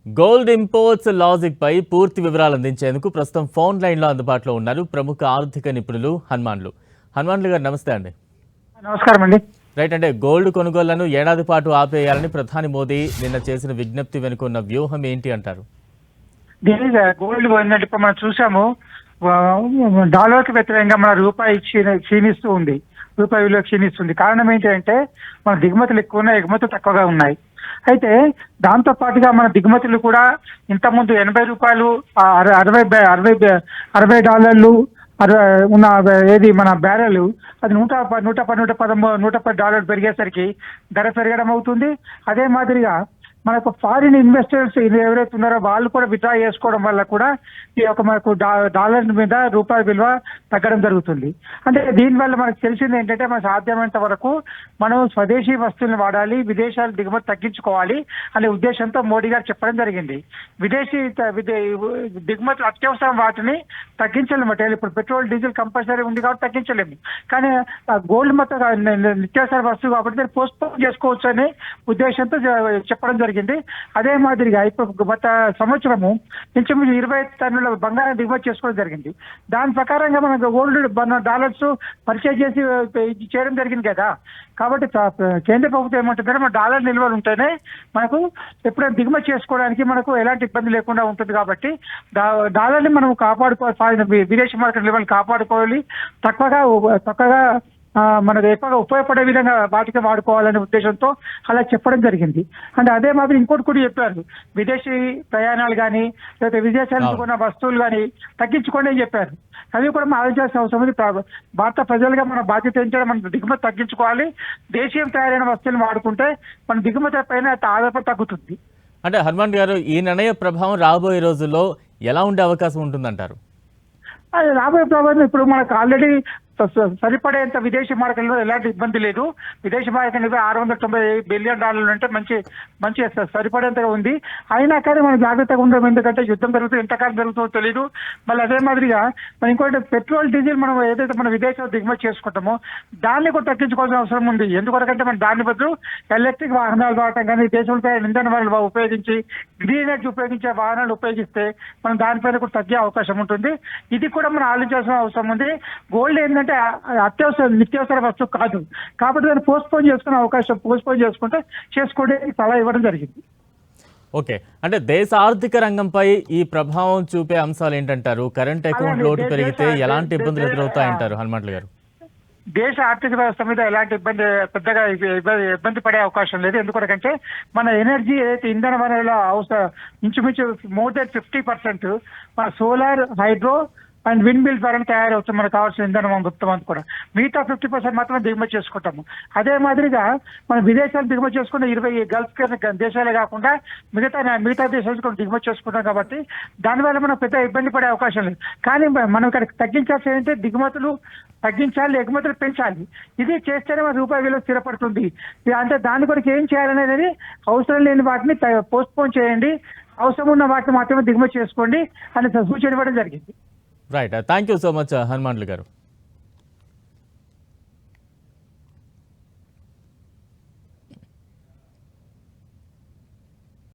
Gold imports logic పై పూర్తి వివరాలు అందించేందుకు ప్రస్తుతం ఫోన్ లైన్ లో అందుబాటులో ఉన్నారు ప్రముఖ ఆర్థిక నిపుణులు హనుమాన్లు గారు. నమస్తే అండి. నమస్కారం అండి. రైట్, అంటే గోల్డ్ కొనుగోళ్లను ఏడాది పాటు ఆపేయాలని ప్రధాని మోదీ నిన్న చేసిన విజ్ఞప్తి వెనుక ఉన్న వ్యూహం ఏంటి అంటారు? గోల్డ్ ఏంటంటే ఇప్పుడు మనం చూసాము, డాలర్ కి వ్యతిరేకంగా మన రూపాయి క్షీణిస్తూ ఉంది, రూపాయి విలువ క్షీణిస్తుంది. కారణం ఏంటంటే మన దిగుమతులు ఎక్కువ ఉన్నాయి, ఎగుమతులు తక్కువగా ఉన్నాయి. అయితే దాంతో పాటుగా మన దిగుమతులు కూడా ఇంతకుముందు ₹80, $60 ఉన్న ఏది మన బ్యారెల్ అది 110 పెరిగేసరికి ధర పెరగడం అవుతుంది. అదే మాదిరిగా మనకు ఫారిన్ ఇన్వెస్టర్స్ ఎవరైతే ఉన్నారో వాళ్ళు కూడా విత్డ్రా చేసుకోవడం వల్ల కూడా ఈ యొక్క మనకు డాలర్ మీద రూపాయి విలువ తగ్గడం జరుగుతుంది. అంటే దీనివల్ల మనకు తెలిసింది ఏంటంటే మన సాధ్యమైనంత వరకు మనం స్వదేశీ వస్తువులను వాడాలి, విదేశాల దిగుమతి తగ్గించుకోవాలి అనే ఉద్దేశంతో మోడీ గారు చెప్పడం జరిగింది. విదేశీ దిగుమతులు అత్యవసరం వాటిని తగ్గించలేము. ఇప్పుడు పెట్రోల్ డీజిల్ కంపల్సరీ ఉంది కాబట్టి తగ్గించలేము, కానీ గోల్డ్ మొత్తం నిత్యావసర వస్తువు కాబట్టి దాన్ని పోస్ట్పోన్ చేసుకోవచ్చు అనే ఉద్దేశంతో చెప్పడం జరిగింది. అదే మాదిరిగా ఇప్పుడు గత సంవత్సరము ఇంచుమించు 20 టన్నుల బంగారం దిగుమతి చేసుకోవడం జరిగింది. దాని ప్రకారంగా మనకు గోల్డ్ డాలర్స్ పర్చేజ్ చేసి చేయడం జరిగింది కదా. కాబట్టి కేంద్ర ప్రభుత్వం ఏమంటుందంటే మన డాలర్ నిల్వలు ఉంటేనే మనకు ఎప్పుడైనా దిగుమతి చేసుకోవడానికి మనకు ఎలాంటి ఇబ్బంది లేకుండా ఉంటుంది. కాబట్టి డాలర్ని మనం కాపాడుకోవాలి, విదేశీ మార్కెట్ నిల్వలు కాపాడుకోవాలి, తక్కువగా మనకు ఎక్కువగా ఉపయోగపడే విధంగా వాటికి వాడుకోవాలనే ఉద్దేశంతో అలా చెప్పడం జరిగింది. అంటే అదే మాదిరి ఇంకోటి కూడా చెప్పారు, విదేశీ ప్రయాణాలు కానీ లేకపోతే విదేశాలకు కొన్న వస్తువులు కానీ తగ్గించుకోండి అని చెప్పారు. అవి కూడా మనం ఆలోచించాల్సిన అవసరం ఉంది. భారత ప్రజలుగా మన బాధ్యత ఏంటంటే మన దిగుమతి తగ్గించుకోవాలి, దేశీయం తయారైన వస్తువులు వాడుకుంటే మన దిగుమతి పైన ఆధారపడి తగ్గుతుంది. అంటే హనుమాన్ గారు, ఈ నిర్ణయ ప్రభావం రాబోయే రోజుల్లో ఎలా ఉండే అవకాశం ఉంటుందంటారు? రాబోయే ప్రభావం ఇప్పుడు మనకు ఆల్రెడీ సరిపడేంత విదేశీ మార్కెట్లో ఎలాంటి ఇబ్బంది లేదు. విదేశీ మార్కెట్ $690 బిలియన్ అంటే మంచి సరిపడేంతగా ఉంది. అయినా కానీ మనం జాగ్రత్తగా ఉండడం, ఎందుకంటే యుద్ధం జరుగుతుంది, ఎంతకాలం జరుగుతుందో తెలియదు. మళ్ళీ అదే మాదిరిగా మనం ఇంకోటి పెట్రోల్ డీజిల్ మనం ఏదైతే మన విదేశాలు దిగుమతి చేసుకుంటామో దాన్ని కూడా తగ్గించుకోవాల్సిన అవసరం ఉంది. ఎందుకంటే మనం దాని బదులు ఎలక్ట్రిక్ వాహనాలు వాడటం కానీ దేశంలో ఇంధన వనరులు ఉపయోగించి గ్రీన్ ఎనర్జీ ఉపయోగించే వాహనాలు ఉపయోగిస్తే మనం దానిపైన కూడా తగ్గే అవకాశం ఉంటుంది. ఇది కూడా మనం ఆలోచించాల్సిన అవసరం ఉంది. గోల్డ్ ఏంటంటే నిత్యావసర వస్తువు కాదు కాబట్టి దాన్ని పోస్ట్పోన్ చేసుకుంటే చేసుకోండి సలహా ఇవ్వడం జరిగింది. ఓకే, అంటే దేశ ఆర్థిక రంగంపై ఈ ప్రభావం చూపే అంశాలు ఏంటంటారు? కరెంట్ అకౌంట్ లోటు పెరిగితే ఎలాంటి ఇబ్బందులు ఎదురవుతాయంటారు హనుమంతులు గారు? దేశ ఆర్థిక వ్యవస్థ మీద ఎలాంటి పెద్దగా ఇబ్బంది పడే అవకాశం లేదు. ఎందుకంటే మన ఎనర్జీ ఏదైతే ఇంధన వనరుల ఇంచుమించు మోర్ దెన్ 50% మన solar, hydro and wind mill ద్వారా తయారవుతుంది. మనకు కావాల్సిన ఇంధనం మొత్తం అంతా కూడా మిగతా 50% మాత్రమే దిగుమతి చేసుకుంటాము. అదే మాదిరిగా మనం విదేశాలు దిగుమతి చేసుకున్న 20 గల్ఫ్ దేశాలే కాకుండా మిగతా దేశాలు కూడా దిగుమతి చేసుకుంటాం. కాబట్టి దానివల్ల మనం పెద్ద ఇబ్బంది పడే అవకాశం లేదు. కానీ మనం ఇక్కడ తగ్గించాల్సి ఏంటంటే దిగుమతులు తగ్గించాలి, ఎగుమతులు పెంచాలి. ఇది చేస్తేనే మన రూపాయి విలువ స్థిరపడుతుంది. అంటే దాని కొరకు ఏం చేయాలనేది అవసరం లేని వాటిని పోస్ట్పోన్ చేయండి, అవసరం ఉన్న వాటిని మాత్రమే దిగుమతి చేసుకోండి అని సూచన ఇవ్వడం జరిగింది. Right, thank you so much హనుమాన్లు గారు.